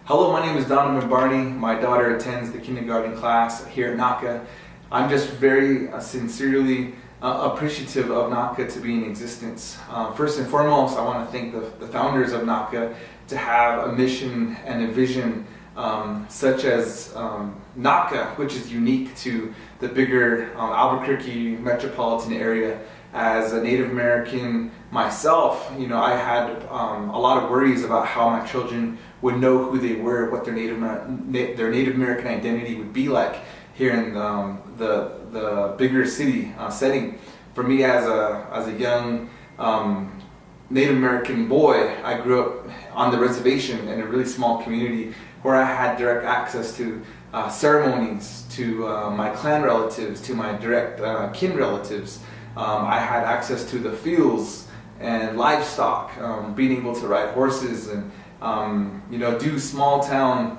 Hello, my name is Donovan Barney. My daughter attends the kindergarten class here at NACA. I'm just very sincerely appreciative of NACA to be in existence. First and foremost, I want to thank the founders of NACA to have a mission and a vision such as NACA, which is unique to the bigger Albuquerque metropolitan area. As a Native American myself, I had a lot of worries about how my children would know who they were, what their Native American identity would be like here in the bigger city setting. For me, as a young Native American boy, I grew up on the reservation in a really small community where I had direct access to ceremonies, to my clan relatives, to my direct kin relatives. I had access to the fields and livestock, being able to ride horses and do small town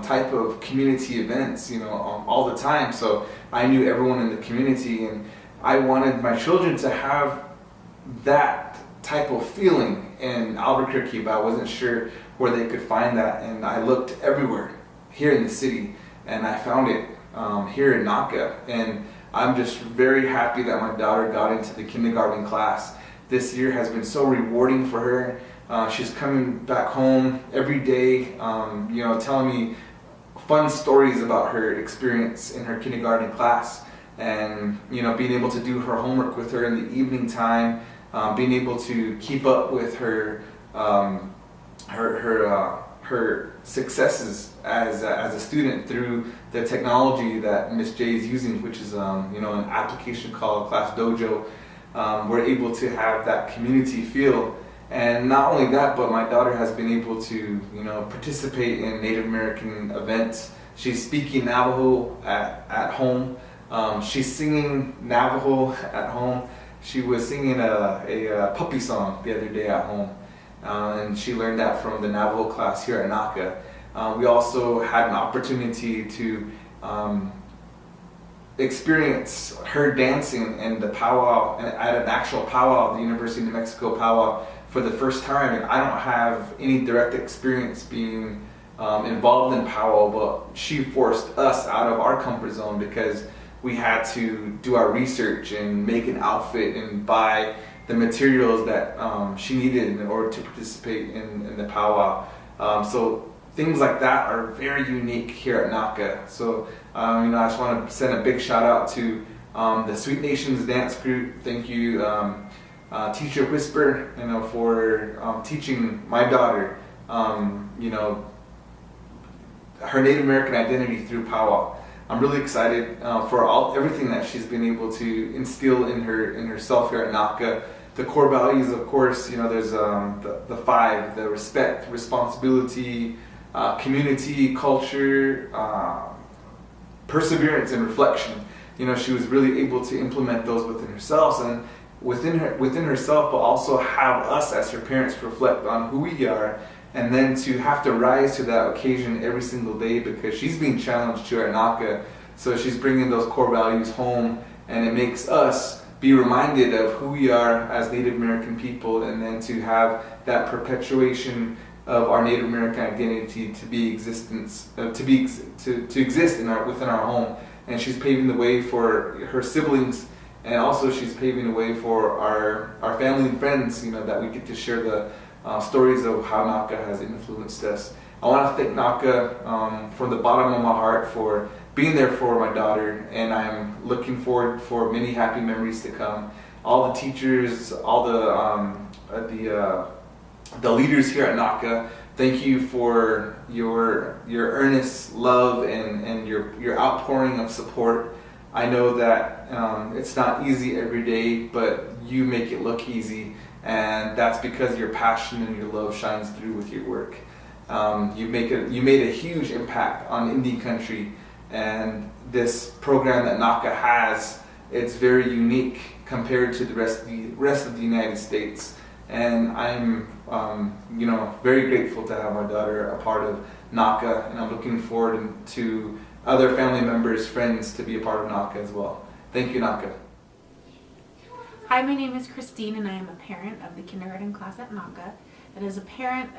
type of community events, all the time. So I knew everyone in the community, and I wanted my children to have that type of feeling in Albuquerque, but I wasn't sure where they could find that. And I looked everywhere here in the city, and I found it here in NACA. And I'm just very happy that my daughter got into the kindergarten class. This year has been so rewarding for her. She's coming back home every day, telling me fun stories about her experience in her kindergarten class, and being able to do her homework with her in the evening time, being able to keep up with her her successes as a student through the technology that Miss J is using, which is an application called Class Dojo. We're able to have that community feel. And not only that, but my daughter has been able to, participate in Native American events. She's speaking Navajo at home. She's singing Navajo at home. She was singing a puppy song the other day at home, and she learned that from the Navajo class here at NACA. We also had an opportunity to experience her dancing in the powwow, at an actual powwow, the University of New Mexico powwow, for the first time. And I don't have any direct experience being involved in powwow, but she forced us out of our comfort zone because we had to do our research and make an outfit and buy the materials that she needed in order to participate in the powwow. So things like that are very unique here at NACA. So I just want to send a big shout out to the Sweet Nations dance group. Thank you, Teacher Whisper, for teaching my daughter, her Native American identity through powwow. I'm really excited for everything that she's been able to instill in herself here at NACA. The core values, of course, there's the five: the respect, responsibility, community, culture, perseverance, and reflection. She was really able to implement those within herself and within herself, but also have us as her parents reflect on who we are, and then to have to rise to that occasion every single day because she's being challenged here at NACA. So she's bringing those core values home, and it makes us be reminded of who we are as Native American people, and then to have that perpetuation of our Native American identity to be existence, to exist in within our home. And she's paving the way for her siblings, and also she's paving the way for our family and friends. That we get to share the stories of how NACA has influenced us. I want to thank NACA from the bottom of my heart for being there for my daughter, and I'm looking forward for many happy memories to come. All the teachers, all the leaders here at NACA, thank you for your earnest love and your outpouring of support. I know that it's not easy every day, but you make it look easy, and that's because your passion and your love shines through with your work. You made a huge impact on Indian country, and this program that NACA has, it's very unique compared to the rest of the United States. And I'm very grateful to have my daughter a part of NACA, and I'm looking forward to other family members, friends to be a part of NACA as well. Thank you, NACA. Hi, my name is Christine, and I am a parent of the kindergarten class at NACA. And as a parent,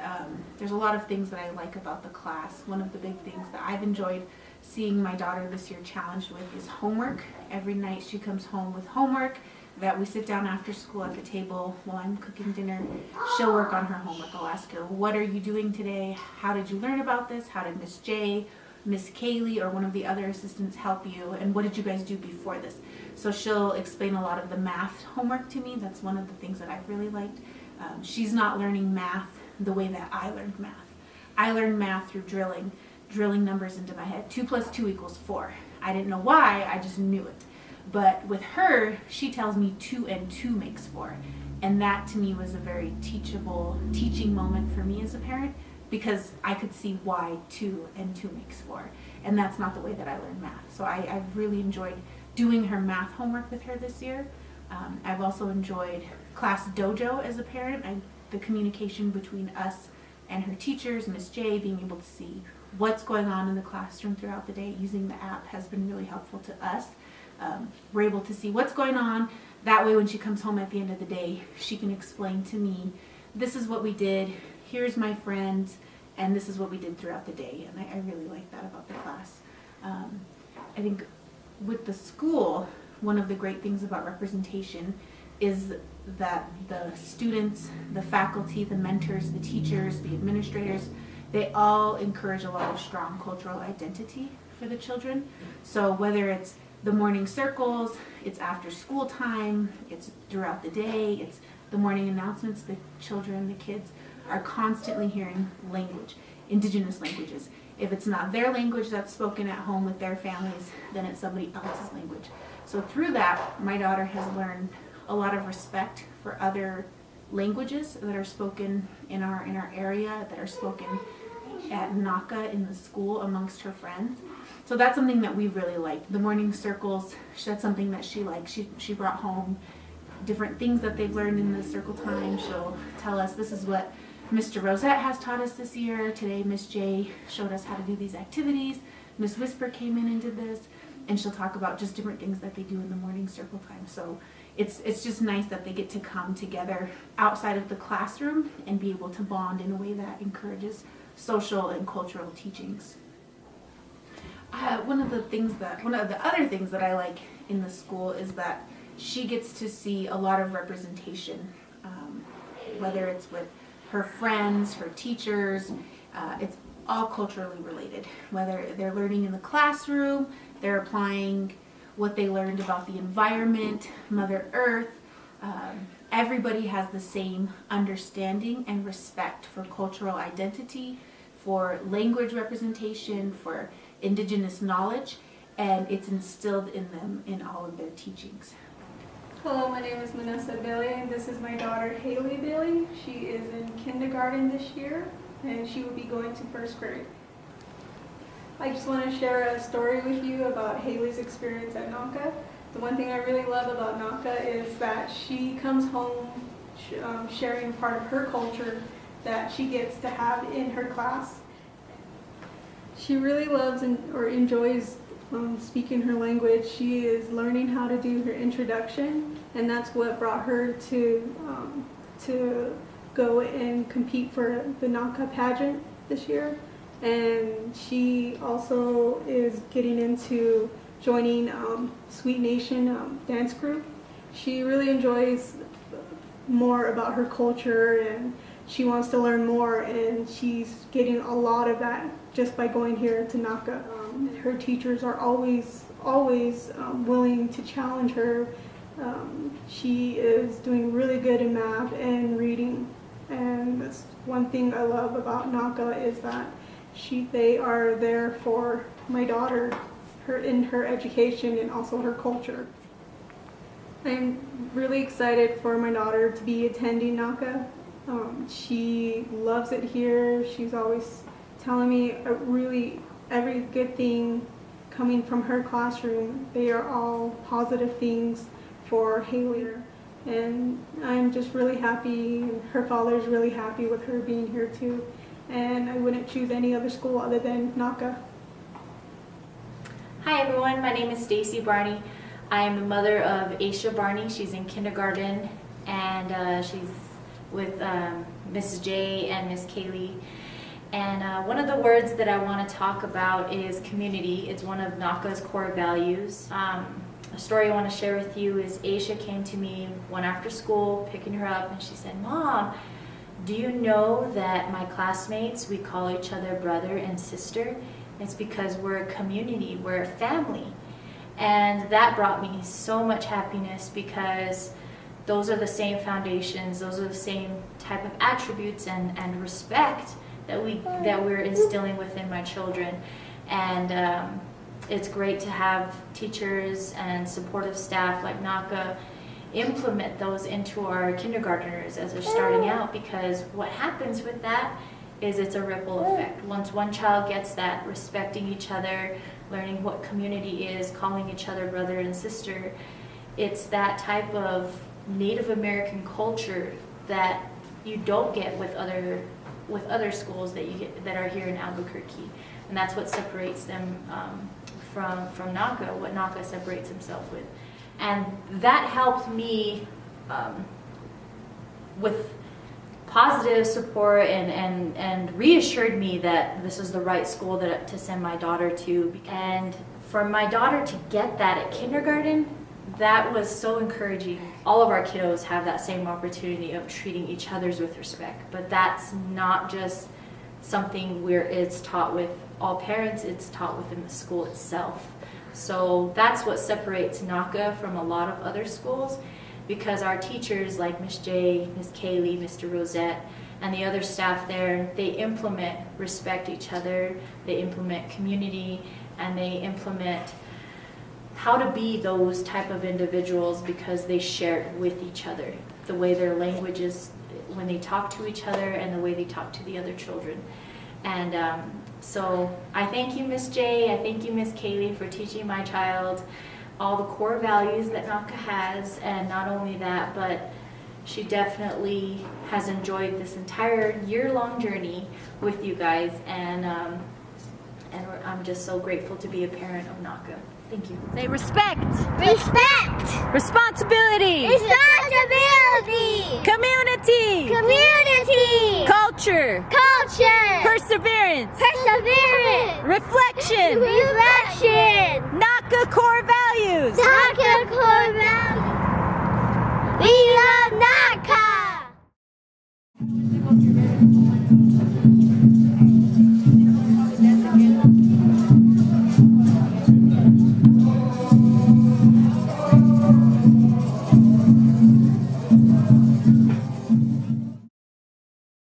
there's a lot of things that I like about the class. One of the big things that I've enjoyed seeing my daughter this year challenged with is homework. Every night she comes home with homework that we sit down after school at the table while I'm cooking dinner. She'll work on her homework. I'll ask her, what are you doing today? How did you learn about this? How did Miss J, Miss Kaylee, or one of the other assistants help you? And what did you guys do before this? So she'll explain a lot of the math homework to me. That's one of the things that I've really liked. She's not learning math the way that I learned math. I learned math through drilling numbers into my head. 2 + 2 = 4. I didn't know why, I just knew it. But with her, she tells me 2 and 2 makes 4. And that to me was a very teaching moment for me as a parent, because I could see why 2 and 2 makes 4. And that's not the way that I learned math. So I've really enjoyed doing her math homework with her this year. I've also enjoyed class dojo as a parent. The communication between us and her teachers, Miss J, being able to see what's going on in the classroom throughout the day using the app has been really helpful to us. We're able to see what's going on. That way when she comes home at the end of the day, she can explain to me, this is what we did, here's my friends, and this is what we did throughout the day. And I really like that about the class. I think with the school, one of the great things about representation is that the students, the faculty, the mentors, the teachers, the administrators, they all encourage a lot of strong cultural identity for the children. So whether it's the morning circles, it's after school time, it's throughout the day, it's the morning announcements, the children, the kids are constantly hearing language, indigenous languages. If it's not their language that's spoken at home with their families, then it's somebody else's language. So through that, my daughter has learned a lot of respect for other languages that are spoken in our area, that are spoken at NACA in the school amongst her friends. So that's something that we really like. The morning circles, that's something that she likes. She brought home different things that they've learned in the circle time. She'll tell us, this is what Mr. Rosette has taught us this year. Today Miss J showed us how to do these activities. Miss Whisper came in and did this. And she'll talk about just different things that they do in the morning circle time. So it's just nice that they get to come together outside of the classroom and be able to bond in a way that encourages social and cultural teachings. One of the other things that I like in the school is that she gets to see a lot of representation, whether it's with her friends, her teachers. It's all culturally related. Whether they're learning in the classroom, they're applying what they learned about the environment, Mother Earth. Everybody has the same understanding and respect for cultural identity, for language representation, for indigenous knowledge, and it's instilled in them in all of their teachings. Hello, my name is Manessa Bailey, and this is my daughter Haley Bailey. She is in kindergarten this year, and she will be going to first grade. I just want to share a story with you about Haley's experience at NACA. The one thing I really love about NACA is that she comes home sharing part of her culture that she gets to have in her class. She really loves or enjoys speaking her language. She is learning how to do her introduction, and that's what brought her to go and compete for the NACA pageant this year. And she also is getting into joining Sweet Nation dance group. She really enjoys more about her culture, and she wants to learn more, and she's getting a lot of that just by going here to NACA. Her teachers are always willing to challenge her. She is doing really good in math and reading, and that's one thing I love about NACA is that they are there for my daughter, in her education and also her culture. I'm really excited for my daughter to be attending NACA. She loves it here. She's always telling me every good thing coming from her classroom. They are all positive things for Haley. And I'm just really happy. Her father's really happy with her being here too. And I wouldn't choose any other school other than NACA. Hi everyone, my name is Stacy Barney. I am the mother of Aisha Barney. She's in kindergarten, and she's with Mrs. J and Miss Kaylee. And one of the words that I want to talk about is community. It's one of NACA's core values. A story I want to share with you is Aisha came to me one after school, picking her up, and she said, "Mom, do you know that my classmates, we call each other brother and sister? It's because we're a community, we're a family." And that brought me so much happiness, because those are the same foundations, those are the same type of attributes and respect that we're instilling within my children. And it's great to have teachers and supportive staff like NACA implement those into our kindergartners as they're starting out, because what happens with that is it's a ripple effect. Once one child gets that, respecting each other, learning what community is, calling each other brother and sister, it's that type of Native American culture that you don't get with other schools that are here in Albuquerque, and that's what separates them from NACA, what NACA separates himself with. And that helped me with positive support and reassured me that this is the right school to send my daughter to. And for my daughter to get that at kindergarten, that was so encouraging. All of our kiddos have that same opportunity of treating each other's with respect, but that's not just something where it's taught with all parents, it's taught within the school itself. So that's what separates NACA from a lot of other schools, because our teachers like Miss J, Miss Kaylee, Mr. Rosette, and the other staff there, they implement respect each other, they implement community, and they implement how to be those type of individuals, because they share it with each other. The way their language is when they talk to each other, and the way they talk to the other children. And so I thank you, Miss J, I thank you, Miss Kaylee, for teaching my child all the core values that NACA has. And not only that, but she definitely has enjoyed this entire year-long journey with you guys, and I'm just so grateful to be a parent of NACA. Thank you. Say respect. Respect. Responsibility. Responsibility. Community. Community. Culture. Culture. Perseverance. Perseverance. Reflection. Reflection. NACA core values. NACA core values. We love NACA.